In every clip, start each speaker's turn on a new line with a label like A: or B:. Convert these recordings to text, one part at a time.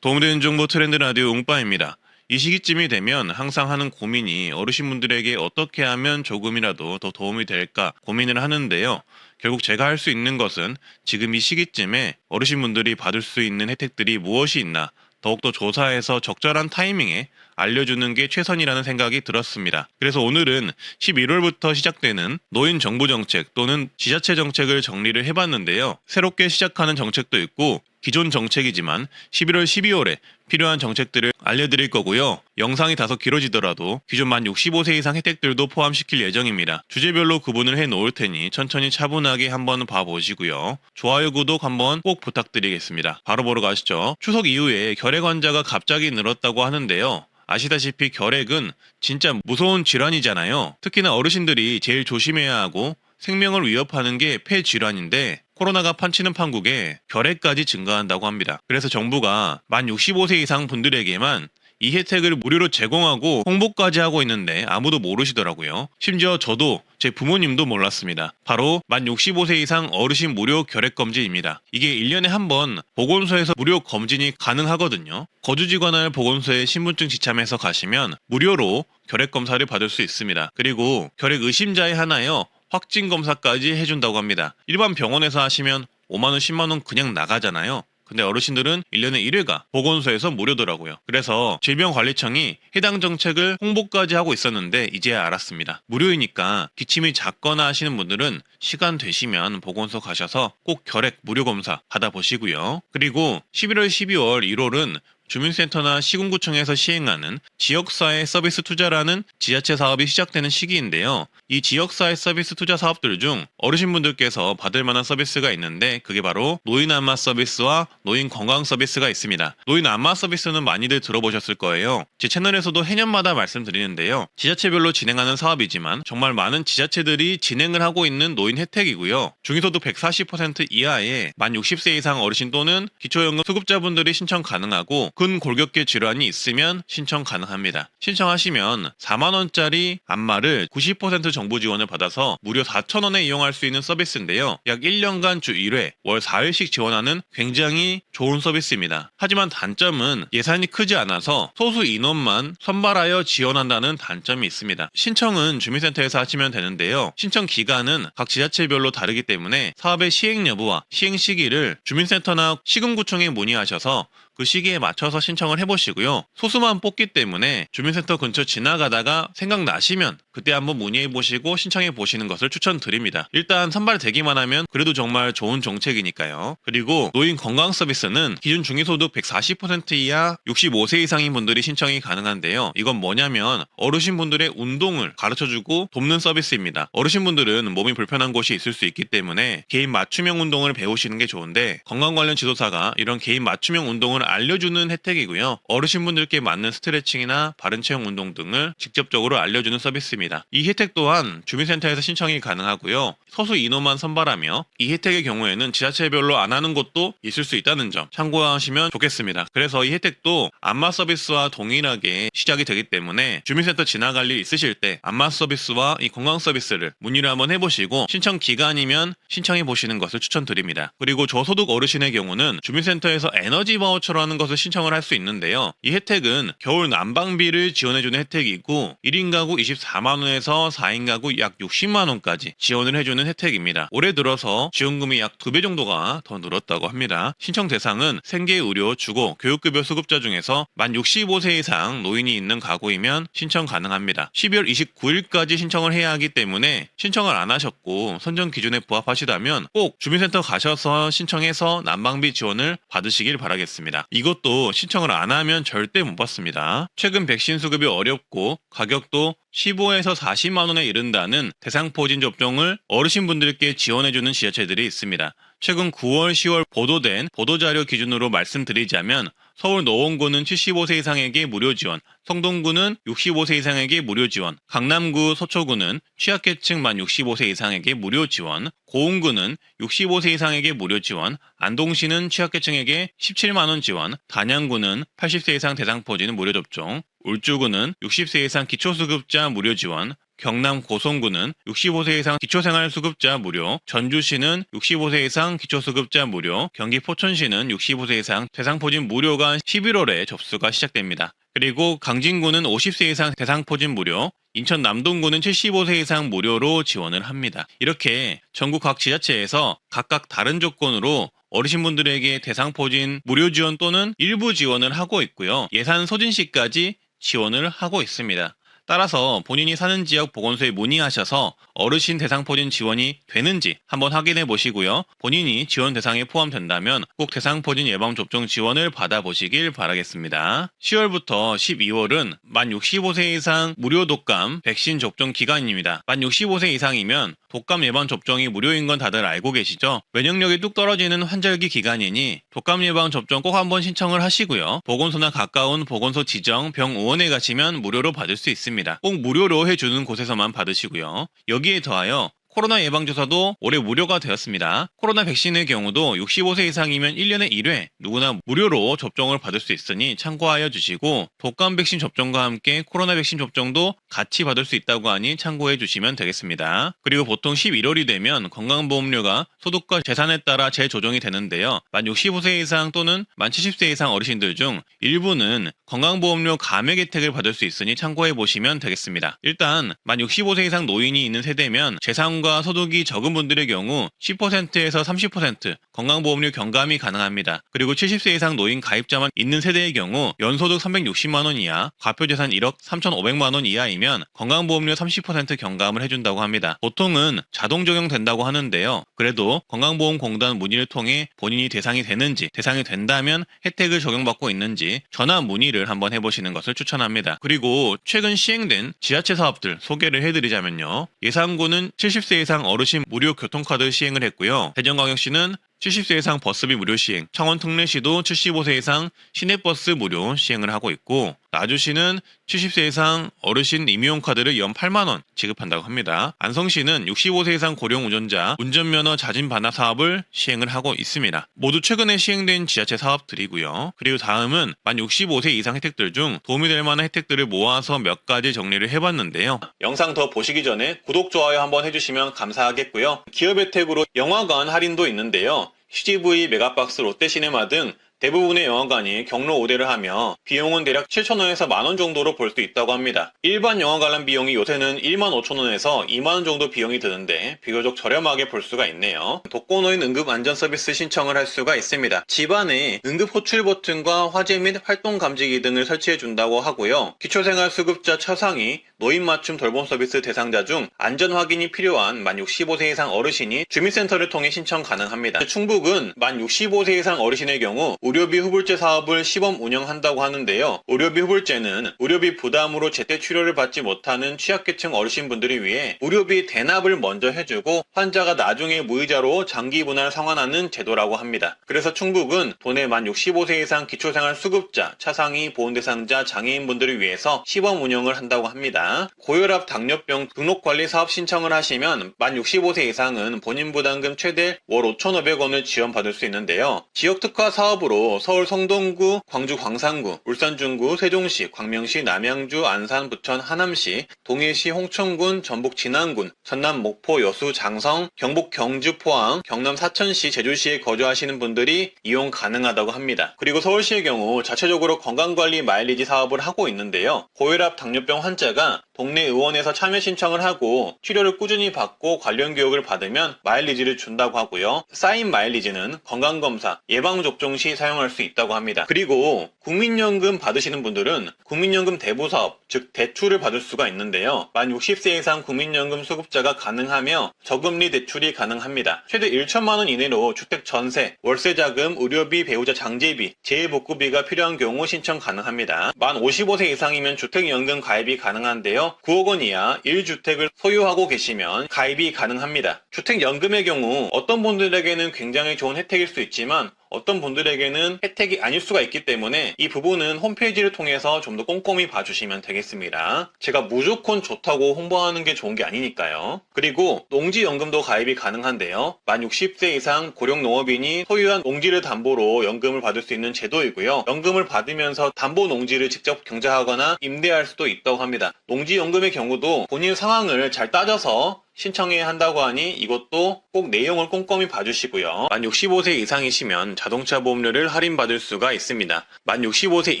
A: 도움되는 정보 트렌드 라디오 웅빠입니다. 이 시기쯤이 되면 항상 하는 고민이 어르신분들에게 어떻게 하면 조금이라도 더 도움이 될까 고민을 하는데요. 결국 제가 할 수 있는 것은 지금 이 시기쯤에 어르신분들이 받을 수 있는 혜택들이 무엇이 있나 더욱더 조사해서 적절한 타이밍에 알려주는 게 최선이라는 생각이 들었습니다. 그래서 오늘은 11월부터 시작되는 노인 정부 정책 또는 지자체 정책을 정리를 해봤는데요. 새롭게 시작하는 정책도 있고 기존 정책이지만 11월, 12월에 필요한 정책들을 알려드릴 거고요. 영상이 다소 길어지더라도 기존 만 65세 이상 혜택들도 포함시킬 예정입니다. 주제별로 구분을 해 놓을 테니 천천히 차분하게 한번 봐보시고요. 좋아요, 구독 한번 꼭 부탁드리겠습니다. 바로 보러 가시죠. 추석 이후에 결핵 환자가 갑자기 늘었다고 하는데요. 아시다시피 결핵은 진짜 무서운 질환이잖아요. 특히나 어르신들이 제일 조심해야 하고 생명을 위협하는 게 폐질환인데 코로나가 판치는 판국에 결핵까지 증가한다고 합니다. 그래서 정부가 만 65세 이상 분들에게만 이 혜택을 무료로 제공하고 홍보까지 하고 있는데 아무도 모르시더라고요. 심지어 저도 제 부모님도 몰랐습니다. 바로 만 65세 이상 어르신 무료 결핵 검진입니다. 이게 1년에 한 번 보건소에서 무료 검진이 가능하거든요. 거주지관할 보건소에 신분증 지참해서 가시면 무료로 결핵 검사를 받을 수 있습니다. 그리고 결핵 의심자에 하나요. 확진 검사까지 해준다고 합니다. 일반 병원에서 하시면 5만원, 10만원 그냥 나가잖아요. 근데 어르신들은 1년에 1회가 보건소에서 무료더라고요. 그래서 질병관리청이 해당 정책을 홍보까지 하고 있었는데 이제야 알았습니다. 무료이니까 기침이 작거나 하시는 분들은 시간 되시면 보건소 가셔서 꼭 결핵 무료 검사 받아보시고요. 그리고 11월, 12월, 1월은 주민센터나 시군구청에서 시행하는 지역사회 서비스 투자라는 지자체 사업이 시작되는 시기인데요. 이 지역사회 서비스 투자 사업들 중 어르신분들께서 받을 만한 서비스가 있는데 그게 바로 노인 안마 서비스와 노인 건강 서비스가 있습니다. 노인 안마 서비스는 많이들 들어보셨을 거예요. 제 채널에서도 해년마다 말씀드리는데요. 지자체별로 진행하는 사업이지만 정말 많은 지자체들이 진행을 하고 있는 노인 혜택이고요. 중위소득 140% 이하의 만 60세 이상 어르신 또는 기초연금 수급자분들이 신청 가능하고 근골격계 질환이 있으면 신청 가능합니다. 신청하시면 4만원짜리 안마를 90% 정부 지원을 받아서 무려 4천원에 이용할 수 있는 서비스인데요. 약 1년간 주 1회, 월 4일씩 지원하는 굉장히 좋은 서비스입니다. 하지만 단점은 예산이 크지 않아서 소수 인원만 선발하여 지원한다는 단점이 있습니다. 신청은 주민센터에서 하시면 되는데요. 신청 기간은 각 지자체별로 다르기 때문에 사업의 시행 여부와 시행 시기를 주민센터나 시군구청에 문의하셔서 그 시기에 맞춰서 신청을 해보시고요. 소수만 뽑기 때문에 주민센터 근처 지나가다가 생각나시면 그때 한번 문의해보시고 신청해보시는 것을 추천드립니다. 일단 선발되기만 하면 그래도 정말 좋은 정책이니까요. 그리고 노인 건강 서비스는 기준 중위소득 140% 이하 65세 이상인 분들이 신청이 가능한데요. 이건 뭐냐면 어르신분들의 운동을 가르쳐주고 돕는 서비스입니다. 어르신분들은 몸이 불편한 곳이 있을 수 있기 때문에 개인 맞춤형 운동을 배우시는 게 좋은데 건강 관련 지도사가 이런 개인 맞춤형 운동을 알려주는 혜택이고요. 어르신분들께 맞는 스트레칭이나 바른 체형 운동 등을 직접적으로 알려주는 서비스입니다. 이 혜택 또한 주민센터에서 신청이 가능하고요. 소수 인원만 선발하며 이 혜택의 경우에는 지자체별로 안 하는 곳도 있을 수 있다는 점 참고하시면 좋겠습니다. 그래서 이 혜택도 안마 서비스와 동일하게 시작이 되기 때문에 주민센터 지나갈 일 있으실 때 안마 서비스와 이 건강 서비스를 문의를 한번 해보시고 신청 기간이면 신청해 보시는 것을 추천드립니다. 그리고 저소득 어르신의 경우는 주민센터에서 에너지 바우처로 하는 것을 신청을 할 수 있는데요. 이 혜택은 겨울 난방비를 지원해주는 혜택이고 1인 가구 24만원에서 4인 가구 약 60만원까지 지원을 해주는 혜택입니다. 올해 들어서 지원금이 약 2배 정도가 더 늘었다고 합니다. 신청 대상은 생계, 의료, 주거, 교육급여 수급자 중에서 만 65세 이상 노인이 있는 가구이면 신청 가능합니다. 12월 29일까지 신청을 해야 하기 때문에 신청을 안 하셨고 선정 기준에 부합하시다면 꼭 주민센터 가셔서 신청해서 난방비 지원을 받으시길 바라겠습니다. 이것도 신청을 안 하면 절대 못 받습니다. 최근 백신 수급이 어렵고 가격도 15에서 40만 원에 이른다는 대상포진 접종을 어르신분들께 지원해주는 지자체들이 있습니다. 최근 9월, 10월 보도된 보도자료 기준으로 말씀드리자면 서울 노원구는 75세 이상에게 무료 지원, 성동구는 65세 이상에게 무료 지원, 강남구 서초구는 취약계층 만 65세 이상에게 무료 지원, 고흥구는 65세 이상에게 무료 지원, 안동시는 취약계층에게 17만원 지원, 단양구는 80세 이상 대상포진 무료 접종, 울주구는 60세 이상 기초수급자 무료 지원, 경남 고성군은 65세 이상 기초생활수급자 무료, 전주시는 65세 이상 기초수급자 무료, 경기 포천시는 65세 이상 대상포진 무료가 11월에 접수가 시작됩니다. 그리고 강진구는 50세 이상 대상포진 무료, 인천 남동구는 75세 이상 무료로 지원을 합니다. 이렇게 전국 각 지자체에서 각각 다른 조건으로 어르신분들에게 대상포진 무료 지원 또는 일부 지원을 하고 있고요. 예산 소진 시까지 지원을 하고 있습니다. 따라서 본인이 사는 지역 보건소에 문의하셔서 어르신 대상포진 지원이 되는지 한번 확인해 보시고요. 본인이 지원 대상에 포함된다면 꼭 대상포진 예방접종 지원을 받아보시길 바라겠습니다. 10월부터 12월은 만 65세 이상 무료 독감 백신 접종 기간입니다. 만 65세 이상이면 독감 예방 접종이 무료인 건 다들 알고 계시죠? 면역력이 뚝 떨어지는 환절기 기간이니 독감 예방 접종 꼭 한번 신청을 하시고요. 보건소나 가까운 보건소 지정 병의원에 가시면 무료로 받을 수 있습니다. 꼭 무료로 해주는 곳에서만 받으시고요. 여기에 더하여 코로나 예방주사도 올해 무료가 되었습니다. 코로나 백신의 경우도 65세 이상이면 1년에 1회 누구나 무료로 접종을 받을 수 있으니 참고하여 주시고 독감 백신 접종과 함께 코로나 백신 접종도 같이 받을 수 있다고 하니 참고해 주시면 되겠습니다. 그리고 보통 11월이 되면 건강보험료가 소득과 재산에 따라 재조정이 되는데요. 만 65세 이상 또는 만 70세 이상 어르신들 중 일부는 건강보험료 감액 혜택을 받을 수 있으니 참고해 보시면 되겠습니다. 일단 만 65세 이상 노인이 있는 세대면 재산과 소득이 적은 분들의 경우 10%에서 30% 건강보험료 경감이 가능합니다. 그리고 70세 이상 노인 가입자만 있는 세대의 경우 연소득 360만 원 이하, 과표재산 1억 3,500만 원 이하이면 건강보험료 30% 경감을 해준다고 합니다. 보통은 자동 적용된다고 하는데요. 그래도 건강보험공단 문의를 통해 본인이 대상이 되는지, 대상이 된다면 혜택을 적용받고 있는지 전화 문의를 한번 해보시는 것을 추천합니다. 그리고 최근 시행된 지자체 사업들 소개를 해드리자면요. 예산구는 70세 이상 어르신 무료 교통카드 시행을 했고요. 대전광역시는 70세 이상 버스비 무료 시행, 창원 특례시도 75세 이상 시내버스 무료 시행을 하고 있고, 나주시는 70세 이상 어르신 임의용 카드를 연 8만원 지급한다고 합니다. 안성시는 65세 이상 고령 운전자 운전면허 자진 반납 사업을 시행을 하고 있습니다. 모두 최근에 시행된 지자체 사업들이고요. 그리고 다음은 만 65세 이상 혜택들 중 도움이 될 만한 혜택들을 모아서 몇 가지 정리를 해봤는데요. 영상 더 보시기 전에 구독, 좋아요 한번 해주시면 감사하겠고요. 기업 혜택으로 영화관 할인도 있는데요. CGV, 메가박스, 롯데시네마 등 대부분의 영화관이 경로 우대를 하며 비용은 대략 7,000원에서 만원 정도로 볼 수 있다고 합니다. 일반 영화 관람 비용이 요새는 15,000원에서 2만원 정도 비용이 드는데 비교적 저렴하게 볼 수가 있네요. 독거노인 응급 안전 서비스 신청을 할 수가 있습니다. 집안에 응급 호출 버튼과 화재 및 활동 감지기 등을 설치해 준다고 하고요. 기초생활수급자 차상위 노인 맞춤 돌봄 서비스 대상자 중 안전 확인이 필요한 만 65세 이상 어르신이 주민센터를 통해 신청 가능합니다. 충북은 만 65세 이상 어르신의 경우 의료비 후불제 사업을 시범 운영한다고 하는데요. 의료비 후불제는 의료비 부담으로 제때 치료를 받지 못하는 취약계층 어르신분들을 위해 의료비 대납을 먼저 해주고 환자가 나중에 무이자로 장기 분할 상환하는 제도라고 합니다. 그래서 충북은 도내 만 65세 이상 기초생활수급자, 차상위 보훈대상자, 장애인분들을 위해서 시범 운영을 한다고 합니다. 고혈압, 당뇨병 등록관리 사업 신청을 하시면 만 65세 이상은 본인 부담금 최대 월 5,500원을 지원받을 수 있는데요. 지역특화 사업으로 서울 성동구, 광주 광산구, 울산 중구, 세종시, 광명시, 남양주, 안산, 부천, 하남시, 동해시, 홍천군, 전북 진안군, 전남 목포, 여수, 장성, 경북 경주, 포항, 경남 사천시, 제주시에 거주하시는 분들이 이용 가능하다고 합니다. 그리고 서울시의 경우 자체적으로 건강관리 마일리지 사업을 하고 있는데요. 고혈압, 당뇨병 환자가 동네 의원에서 참여 신청을 하고 치료를 꾸준히 받고 관련 교육을 받으면 마일리지를 준다고 하고요. 쌓인 마일리지는 건강검사, 예방접종 시 사용할 수 있다고 합니다. 그리고 국민연금 받으시는 분들은 국민연금 대부사업, 즉 대출을 받을 수가 있는데요. 만 60세 이상 국민연금 수급자가 가능하며 저금리 대출이 가능합니다. 최대 1천만 원 이내로 주택 전세, 월세자금, 의료비, 배우자 장제비, 재해복구비가 필요한 경우 신청 가능합니다. 만 55세 이상이면 주택연금 가입이 가능한데요. 9억 원 이하 1주택을 소유하고 계시면 가입이 가능합니다. 주택연금의 경우 어떤 분들에게는 굉장히 좋은 혜택일 수 있지만 어떤 분들에게는 혜택이 아닐 수가 있기 때문에 이 부분은 홈페이지를 통해서 좀 더 꼼꼼히 봐주시면 되겠습니다. 제가 무조건 좋다고 홍보하는 게 좋은 게 아니니까요. 그리고 농지연금도 가입이 가능한데요. 만 60세 이상 고령농업인이 소유한 농지를 담보로 연금을 받을 수 있는 제도이고요. 연금을 받으면서 담보 농지를 직접 경자하거나 임대할 수도 있다고 합니다. 농지연금의 경우도 본인 상황을 잘 따져서 신청해야 한다고 하니 이것도 꼭 내용을 꼼꼼히 봐주시고요. 만 65세 이상이시면 자동차 보험료를 할인받을 수가 있습니다. 만 65세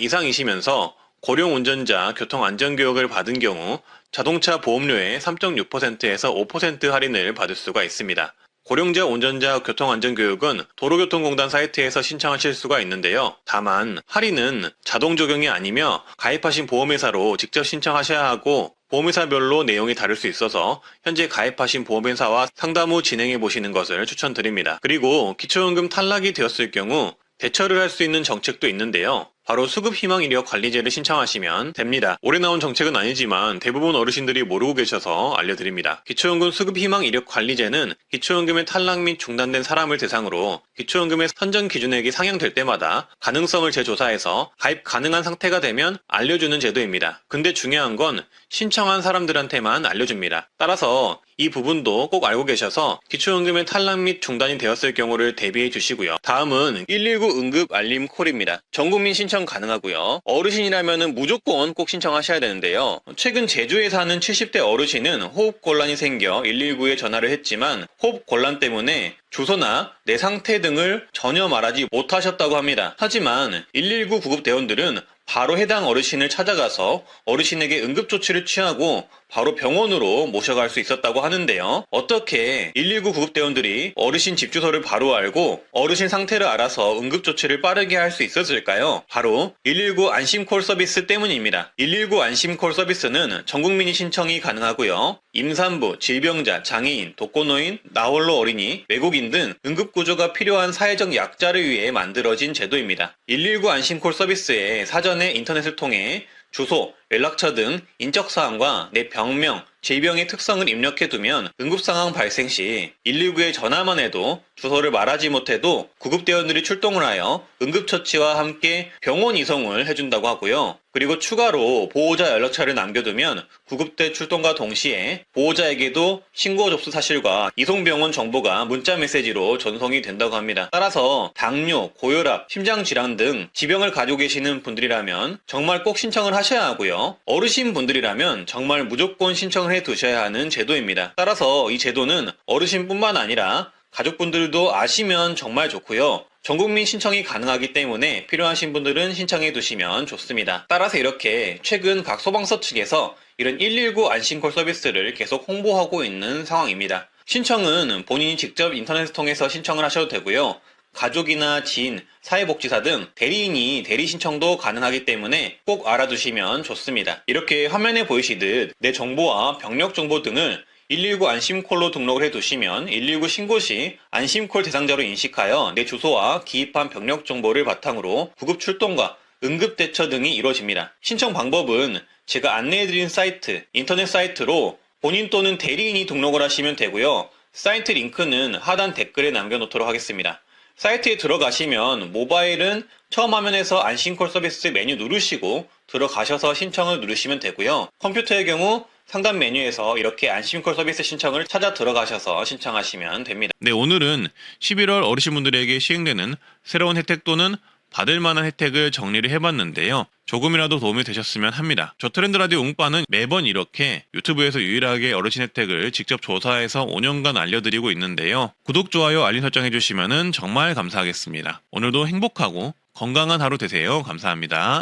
A: 이상이시면서 고령 운전자 교통안전교육을 받은 경우 자동차 보험료의 3.6%에서 5% 할인을 받을 수가 있습니다. 고령자 운전자 교통안전교육은 도로교통공단 사이트에서 신청하실 수가 있는데요. 다만 할인은 자동 적용이 아니며 가입하신 보험회사로 직접 신청하셔야 하고 보험회사별로 내용이 다를 수 있어서 현재 가입하신 보험회사와 상담 후 진행해 보시는 것을 추천드립니다. 그리고 기초연금 탈락이 되었을 경우 대처를 할 수 있는 정책도 있는데요. 바로 수급희망이력관리제를 신청하시면 됩니다. 올해 나온 정책은 아니지만 대부분 어르신들이 모르고 계셔서 알려드립니다. 기초연금 수급희망이력관리제는 기초연금의 탈락 및 중단된 사람을 대상으로 기초연금의 선정 기준액이 상향될 때마다 가능성을 재조사해서 가입 가능한 상태가 되면 알려주는 제도입니다. 근데 중요한 건 신청한 사람들한테만 알려줍니다. 따라서 이 부분도 꼭 알고 계셔서 기초연금의 탈락 및 중단이 되었을 경우를 대비해 주시고요. 다음은 119 응급 알림 콜입니다. 전국민 신청 가능하고요. 어르신이라면 무조건 꼭 신청하셔야 되는데요. 최근 제주에 사는 70대 어르신은 호흡곤란이 생겨 119에 전화를 했지만 호흡곤란 때문에 주소나 내 상태 등을 전혀 말하지 못하셨다고 합니다. 하지만 119 구급대원들은 바로 해당 어르신을 찾아가서 어르신에게 응급조치를 취하고 바로 병원으로 모셔갈 수 있었다고 하는데요. 어떻게 119 구급대원들이 어르신 집 주소를 바로 알고 어르신 상태를 알아서 응급조치를 빠르게 할 수 있었을까요? 바로 119 안심콜 서비스 때문입니다. 119 안심콜 서비스는 전국민이 신청이 가능하고요. 임산부, 질병자, 장애인, 독거노인, 나홀로 어린이, 외국인 등 응급구조가 필요한 사회적 약자를 위해 만들어진 제도입니다. 119 안심콜 서비스에 사전에 인터넷을 통해 주소, 연락처 등 인적사항과 내 병명, 질병의 특성을 입력해두면 응급상황 발생 시 119에 전화만 해도 주소를 말하지 못해도 구급대원들이 출동을 하여 응급처치와 함께 병원 이송을 해준다고 하고요. 그리고 추가로 보호자 연락처를 남겨두면 구급대 출동과 동시에 보호자에게도 신고 접수 사실과 이송병원 정보가 문자 메시지로 전송이 된다고 합니다. 따라서 당뇨, 고혈압, 심장질환 등 지병을 가지고 계시는 분들이라면 정말 꼭 신청을 하셔야 하고요. 어르신 분들이라면 정말 무조건 신청을 해 두셔야 하는 제도입니다. 따라서 이 제도는 어르신뿐만 아니라 가족분들도 아시면 정말 좋고요. 전국민 신청이 가능하기 때문에 필요하신 분들은 신청해 두시면 좋습니다. 따라서 이렇게 최근 각 소방서 측에서 이런 119 안심콜 서비스를 계속 홍보하고 있는 상황입니다. 신청은 본인이 직접 인터넷을 통해서 신청을 하셔도 되고요. 가족이나 지인, 사회복지사 등 대리인이 대리 신청도 가능하기 때문에 꼭 알아두시면 좋습니다. 이렇게 화면에 보이시듯 내 정보와 병력 정보 등을 119 안심콜로 등록을 해두시면 119 신고 시 안심콜 대상자로 인식하여 내 주소와 기입한 병력 정보를 바탕으로 구급 출동과 응급 대처 등이 이루어집니다. 신청 방법은 제가 안내해드린 사이트, 인터넷 사이트로 본인 또는 대리인이 등록을 하시면 되고요. 사이트 링크는 하단 댓글에 남겨놓도록 하겠습니다. 사이트에 들어가시면 모바일은 처음 화면에서 안심콜 서비스 메뉴 누르시고 들어가셔서 신청을 누르시면 되고요. 컴퓨터의 경우 상단 메뉴에서 이렇게 안심콜 서비스 신청을 찾아 들어가셔서 신청하시면 됩니다. 네, 오늘은 11월 어르신분들에게 시행되는 새로운 혜택 또는 받을 만한 혜택을 정리를 해봤는데요. 조금이라도 도움이 되셨으면 합니다. 저트렌드 라디오 웅빠는 매번 이렇게 유튜브에서 유일하게 어르신 혜택을 직접 조사해서 5년간 알려드리고 있는데요. 구독, 좋아요, 알림 설정 해주시면 정말 감사하겠습니다. 오늘도 행복하고 건강한 하루 되세요. 감사합니다.